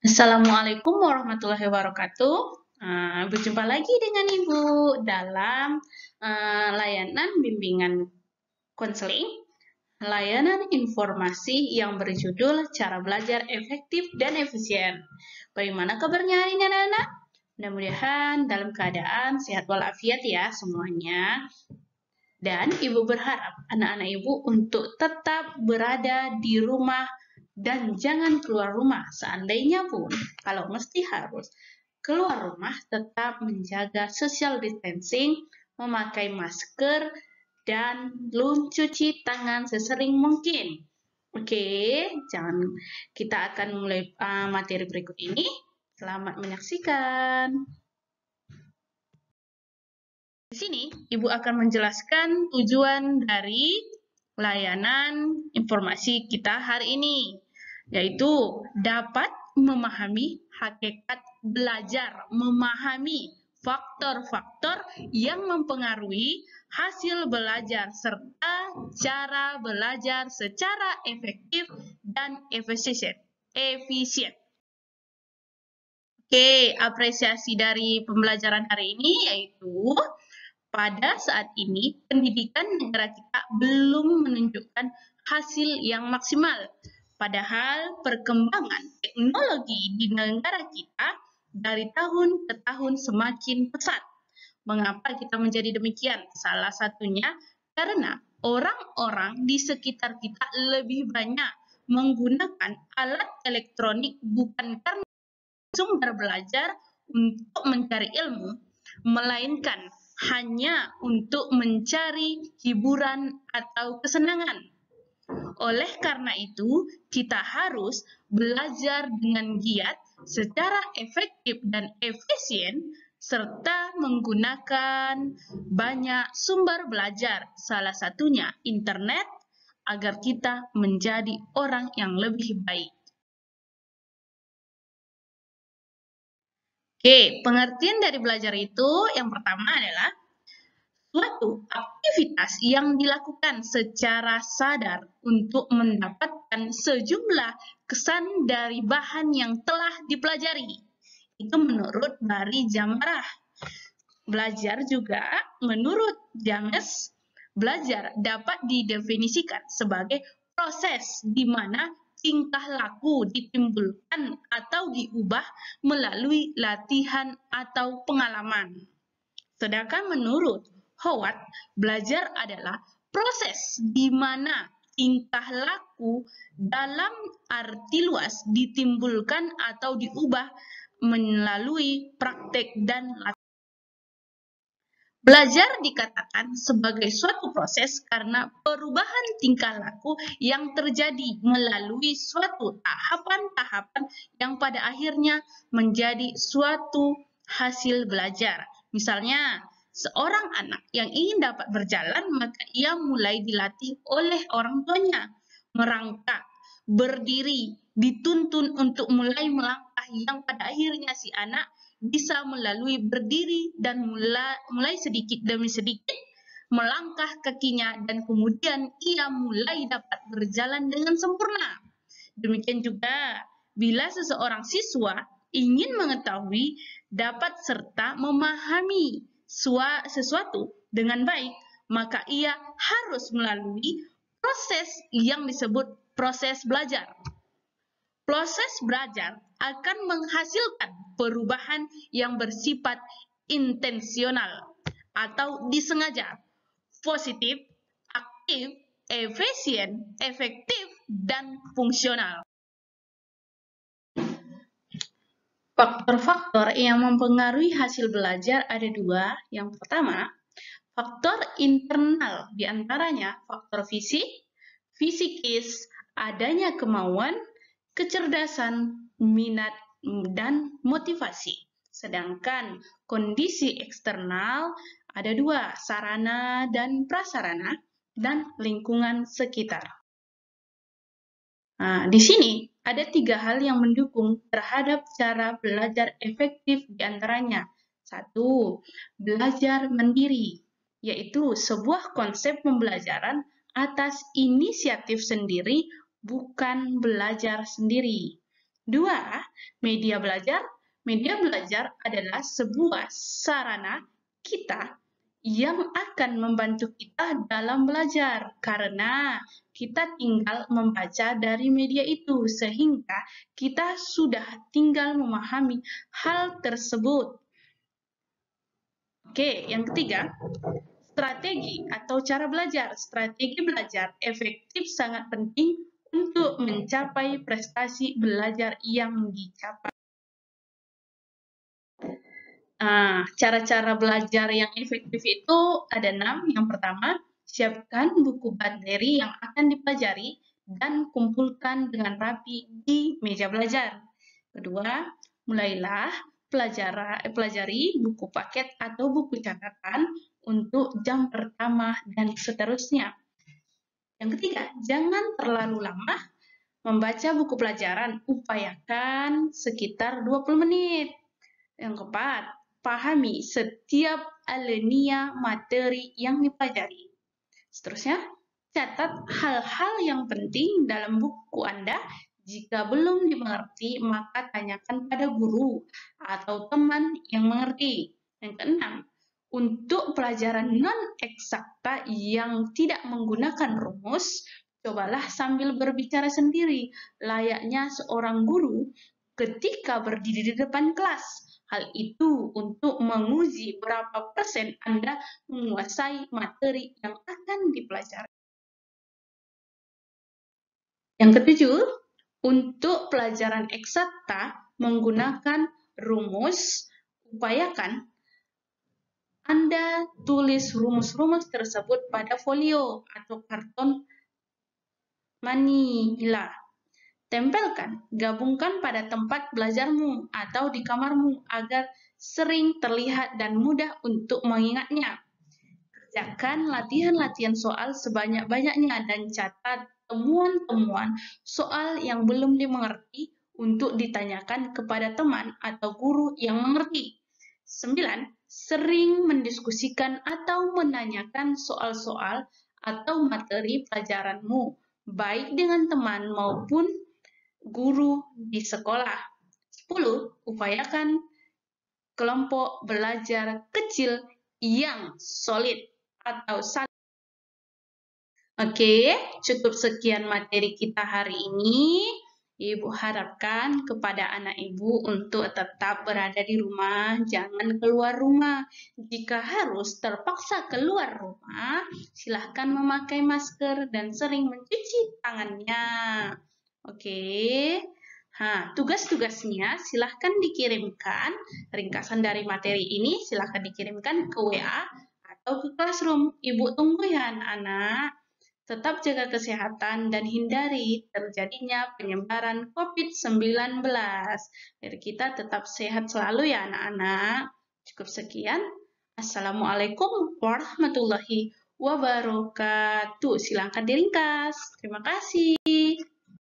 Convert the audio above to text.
Assalamualaikum warahmatullahi wabarakatuh. Berjumpa lagi dengan Ibu dalam layanan bimbingan konseling, layanan informasi yang berjudul Cara Belajar Efektif dan Efisien. Bagaimana kabarnya hari ini anak-anak? Mudah-mudahan dalam keadaan sehat walafiat ya semuanya. Dan Ibu berharap anak-anak Ibu untuk tetap berada di rumah dan jangan keluar rumah. Seandainya pun, kalau mesti harus keluar rumah, tetap menjaga social distancing, memakai masker, dan cuci tangan sesering mungkin. Oke, kita akan mulai materi berikut ini. Selamat menyaksikan. Di sini, Ibu akan menjelaskan tujuan dari layanan informasi kita hari ini, yaitu dapat memahami hakikat belajar, memahami faktor-faktor yang mempengaruhi hasil belajar, serta cara belajar secara efektif dan efisien. Oke, apresiasi dari pembelajaran hari ini yaitu pada saat ini, pendidikan negara kita belum menunjukkan hasil yang maksimal. Padahal perkembangan teknologi di negara kita dari tahun ke tahun semakin pesat. Mengapa kita menjadi demikian? Salah satunya karena orang-orang di sekitar kita lebih banyak menggunakan alat elektronik bukan karena sumber belajar untuk mencari ilmu, melainkan hanya untuk mencari hiburan atau kesenangan. Oleh karena itu, kita harus belajar dengan giat secara efektif dan efisien serta menggunakan banyak sumber belajar, salah satunya internet, agar kita menjadi orang yang lebih baik. Oke, pengertian dari belajar itu yang pertama adalah suatu aktivitas yang dilakukan secara sadar untuk mendapatkan sejumlah kesan dari bahan yang telah dipelajari. Itu menurut Barry Jamarah. Belajar juga menurut James, belajar dapat didefinisikan sebagai proses di mana tingkah laku ditimbulkan atau diubah melalui latihan atau pengalaman. Sedangkan menurut Howard, belajar adalah proses di mana tingkah laku dalam arti luas ditimbulkan atau diubah melalui praktek dan latihan. Belajar dikatakan sebagai suatu proses karena perubahan tingkah laku yang terjadi melalui suatu tahapan-tahapan yang pada akhirnya menjadi suatu hasil belajar. Misalnya, seorang anak yang ingin dapat berjalan, maka ia mulai dilatih oleh orang tuanya. Merangkak, berdiri, dituntun untuk mulai melangkah yang pada akhirnya si anak bisa melalui berdiri dan mulai sedikit demi sedikit melangkah kakinya dan kemudian ia mulai dapat berjalan dengan sempurna. Demikian juga bila seseorang siswa ingin mengetahui dapat serta memahami sesuatu dengan baik, maka ia harus melalui proses yang disebut proses belajar. Proses belajar akan menghasilkan perubahan yang bersifat intensional atau disengaja, positif, aktif, efisien, efektif, dan fungsional. Faktor-faktor yang mempengaruhi hasil belajar ada dua. Yang pertama, faktor internal, diantaranya faktor fisik, fisikis, adanya kemauan, kecerdasan, minat, dan motivasi. Sedangkan kondisi eksternal ada dua, sarana dan prasarana, dan lingkungan sekitar. Nah, di sini ada tiga hal yang mendukung terhadap cara belajar efektif diantaranya. Satu, belajar mandiri, yaitu sebuah konsep pembelajaran atas inisiatif sendiri, bukan belajar sendiri. 2. Media belajar. Media belajar adalah sebuah sarana kita yang akan membantu kita dalam belajar karena kita tinggal membaca dari media itu sehingga kita sudah tinggal memahami hal tersebut. Oke, yang ketiga, strategi atau cara belajar. Strategi belajar efektif sangat penting untuk mencapai prestasi belajar yang dicapai. Cara-cara belajar yang efektif itu ada 6. Yang pertama, siapkan buku materi yang akan dipelajari dan kumpulkan dengan rapi di meja belajar. Kedua, mulailah pelajari buku paket atau buku catatan untuk jam pertama dan seterusnya. Yang ketiga, jangan terlalu lama membaca buku pelajaran, upayakan sekitar 20 menit. Yang keempat, pahami setiap alinea materi yang dipelajari. Seterusnya, catat hal-hal yang penting dalam buku Anda. Jika belum dimengerti, maka tanyakan pada guru atau teman yang mengerti. Yang keenam, untuk pelajaran non-eksakta yang tidak menggunakan rumus, cobalah sambil berbicara sendiri, layaknya seorang guru ketika berdiri di depan kelas. Hal itu untuk menguji berapa persen Anda menguasai materi yang akan dipelajari. Yang ketujuh, untuk pelajaran eksakta menggunakan rumus, upayakan Anda tulis rumus-rumus tersebut pada folio atau karton manila. Tempelkan, gabungkan pada tempat belajarmu atau di kamarmu agar sering terlihat dan mudah untuk mengingatnya. Kerjakan latihan-latihan soal sebanyak-banyaknya dan catat temuan-temuan soal yang belum dimengerti untuk ditanyakan kepada teman atau guru yang mengerti. 9. Sering mendiskusikan atau menanyakan soal-soal atau materi pelajaranmu, baik dengan teman maupun guru di sekolah. 10. Upayakan kelompok belajar kecil yang solid atau satu. Oke, cukup sekian materi kita hari ini. Ibu harapkan kepada anak ibu untuk tetap berada di rumah, jangan keluar rumah. Jika harus terpaksa keluar rumah, silahkan memakai masker dan sering mencuci tangannya. Oke. Tugas-tugasnya silahkan dikirimkan, ringkasan dari materi ini silahkan dikirimkan ke WA atau ke Classroom. Ibu tunggu ya anak-anak. Tetap jaga kesehatan dan hindari terjadinya penyebaran COVID-19. Biar kita tetap sehat selalu ya anak-anak. Cukup sekian. Assalamualaikum warahmatullahi wabarakatuh. Silahkan diringkas. Terima kasih.